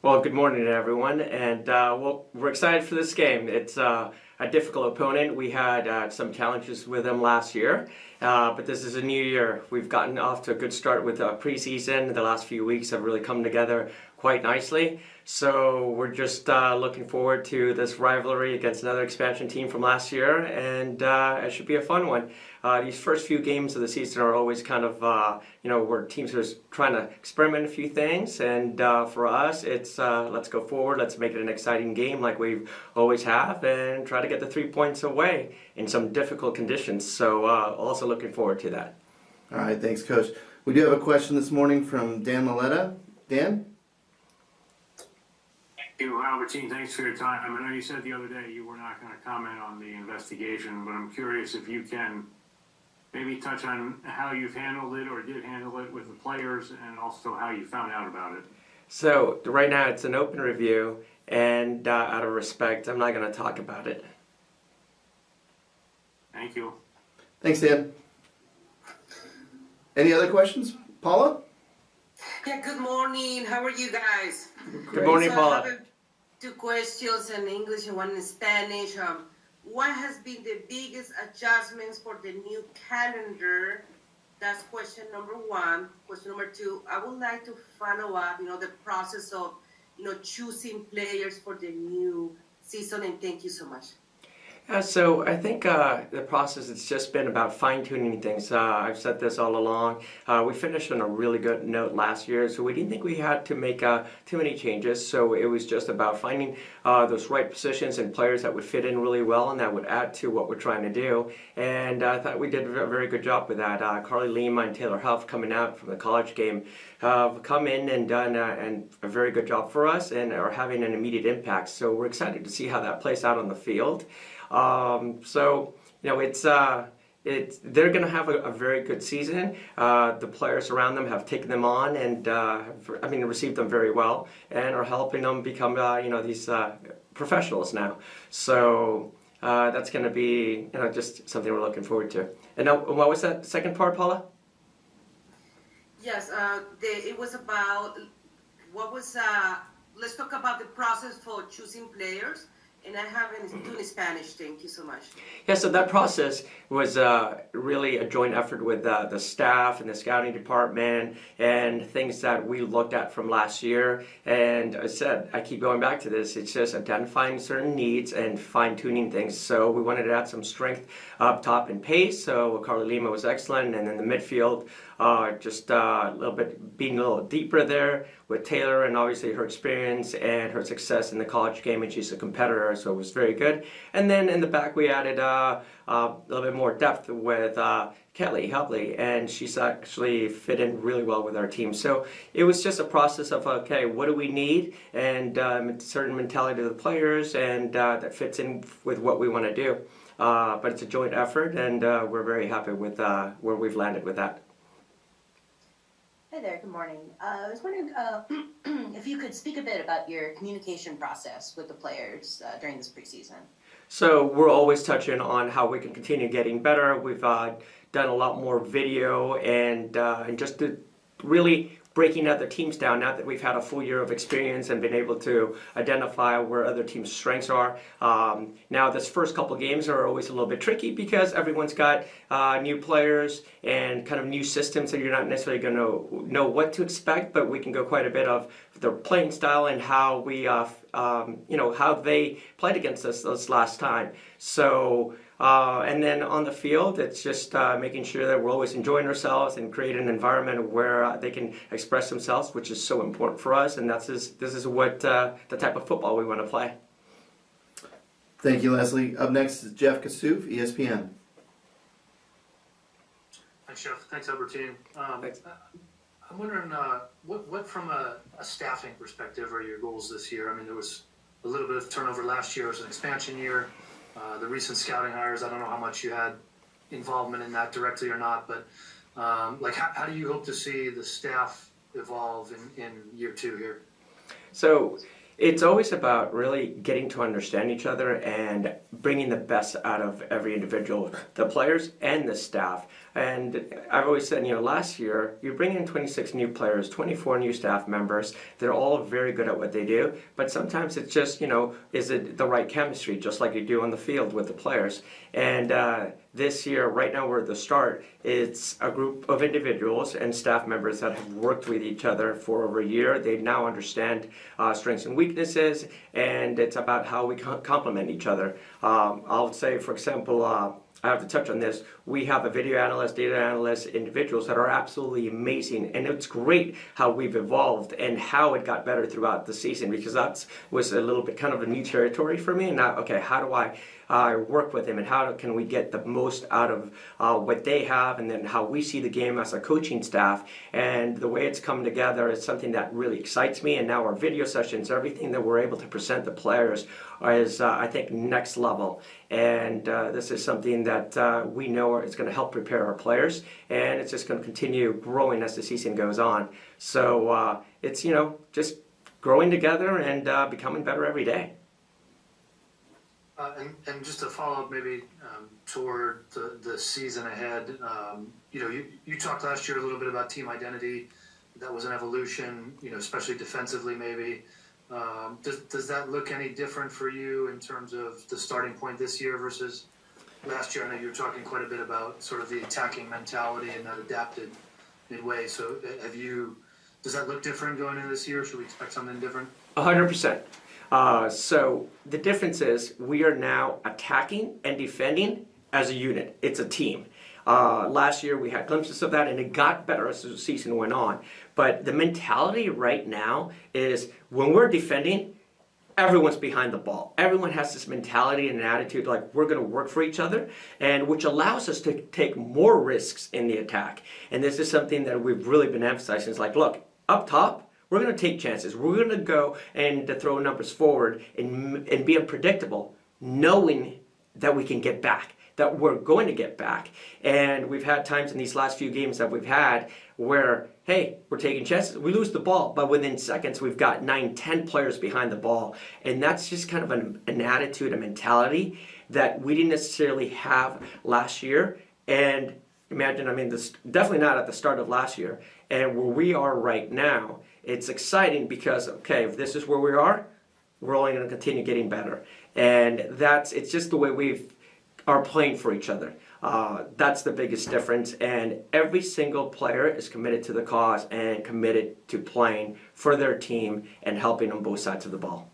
Well, good morning, everyone, and we're excited for this game. It's a difficult opponent. We had some challenges with them last year, but this is a new year. We've gotten off to a good start with preseason. The last few weeks have really come together quite nicely. So we're just looking forward to this rivalry against another expansion team from last year, and it should be a fun one. These first few games of the season are always kind of, where teams are trying to experiment a few things, and for us, it's let's go forward, let's make it an exciting game like we always have, and try to get the 3 points away in some difficult conditions. So also looking forward to that. All right, thanks, Coach. We do have a question this morning from Dan Maletta. Dan? Thank you, Albertin. Thanks for your time. I know you said the other day you were not going to comment on the investigation, but I'm curious if you can maybe touch on how you've handled it or did handle it with the players, and also how you found out about it. So right now it's an open review, and out of respect, I'm not going to talk about it. Thank you. Thanks, Dan. Any other questions? Paula? Yeah, good morning. How are you guys? Good morning, Paula. I have two questions in English and one in Spanish. What has been the biggest adjustments for the new calendar? That's question number one. Question number two, I would like to follow up, the process of, choosing players for the new season, and thank you so much. So I think the process has just been about fine-tuning things. I've said this all along. We finished on a really good note last year, so we didn't think we had to make too many changes. So it was just about finding those right positions and players that would fit in really well and that would add to what we're trying to do. And I thought we did a very good job with that. Carly Lima and Taylor Huff, coming out from the college game, have come in and done a very good job for us and are having an immediate impact. So we're excited to see how that plays out on the field. They're going to have a very good season. The players around them have taken them on and received them very well and are helping them become these professionals now. So that's going to be just something we're looking forward to. And now, what was that second part, Paula? Yes, it was about let's talk about the process for choosing players. And I have in Spanish. Thank you so much. Yeah, so that process was really a joint effort with the staff and the scouting department and things that we looked at from last year. And I said, I keep going back to this, it's just identifying certain needs and fine-tuning things. So we wanted to add some strength up top and pace, so Carly Lima was excellent. And then the midfield, just a little bit, being a little deeper there with Taylor, and obviously her experience and her success in the college game, and she's a competitor, so it was very good. And then in the back we added a little bit more depth with Kelly Hubley, and she's actually fit in really well with our team. So it was just a process of, okay, what do we need, and certain mentality of the players, and that fits in with what we want to do. But it's a joint effort, and we're very happy with where we've landed with that. Hi there, good morning. I was wondering if you could speak a bit about your communication process with the players during this preseason. So we're always touching on how we can continue getting better. We've done a lot more video and just really breaking other teams down now that we've had a full year of experience and been able to identify where other teams' strengths are. Now this first couple games are always a little bit tricky because everyone's got new players and kind of new systems, and you're not necessarily going to know what to expect, but we can go quite a bit of their playing style and how we, how they played against us this last time. So and then on the field, it's just making sure that we're always enjoying ourselves and create an environment where they can express themselves, which is so important for us. And this is what the type of football we want to play. Thank you, Leslie. Up next is Jeff Kassouf, ESPN. Thanks, Jeff. Thanks, Albertin. Thanks. I'm wondering, what from a staffing perspective are your goals this year? I mean, there was a little bit of turnover last year. It was an expansion year. The recent scouting hires, I don't know how much you had involvement in that directly or not, but how do you hope to see the staff evolve in year two here? So It's always about really getting to understand each other and bringing the best out of every individual, the players and the staff. And I've always said, last year you bring in 26 new players, 24 new staff members. They're all very good at what they do, but sometimes it's just, is it the right chemistry, just like you do on the field with the players. And this year, right now we're at the start, it's a group of individuals and staff members that have worked with each other for over a year. They now understand strengths and weaknesses, and it's about how we complement each other. I'll say, for example, I have to touch on this. We have a video analyst, data analyst, individuals that are absolutely amazing, and it's great how we've evolved and how it got better throughout the season, because that was a little bit kind of a new territory for me. And now, okay, how do I work with them, and how can we get the most out of what they have, and then how we see the game as a coaching staff. And the way it's come together is something that really excites me. And now our video sessions, everything that we're able to present the players is, I think, next level. And this is something that we know is going to help prepare our players, and it's just going to continue growing as the season goes on. So it's, just growing together and becoming better every day. And just to follow up maybe toward the season ahead, you talked last year a little bit about team identity. That was an evolution, especially defensively maybe. Does that look any different for you in terms of the starting point this year versus last year? I know you were talking quite a bit about sort of the attacking mentality and that adapted midway. So does that look different going into this year? Should we expect something different? 100%. So the difference is we are now attacking and defending as a unit. It's a team. Last year we had glimpses of that, and it got better as the season went on. But the mentality right now is when we're defending, everyone's behind the ball. Everyone has this mentality and an attitude like we're going to work for each other, and which allows us to take more risks in the attack. And this is something that we've really been emphasizing. It's like, look, up top, we're going to take chances. We're going to go and to throw numbers forward and be unpredictable, knowing that we can get back, that we're going to get back. And we've had times in these last few games that we've had where, hey, we're taking chances. We lose the ball, but within seconds, we've got 9-10 players behind the ball. And that's just kind of an attitude, a mentality that we didn't necessarily have last year. And imagine, this definitely not at the start of last year. And where we are right now, it's exciting because, okay, if this is where we are, we're only going to continue getting better. And it's just the way we are playing for each other. That's the biggest difference. And every single player is committed to the cause and committed to playing for their team and helping on both sides of the ball.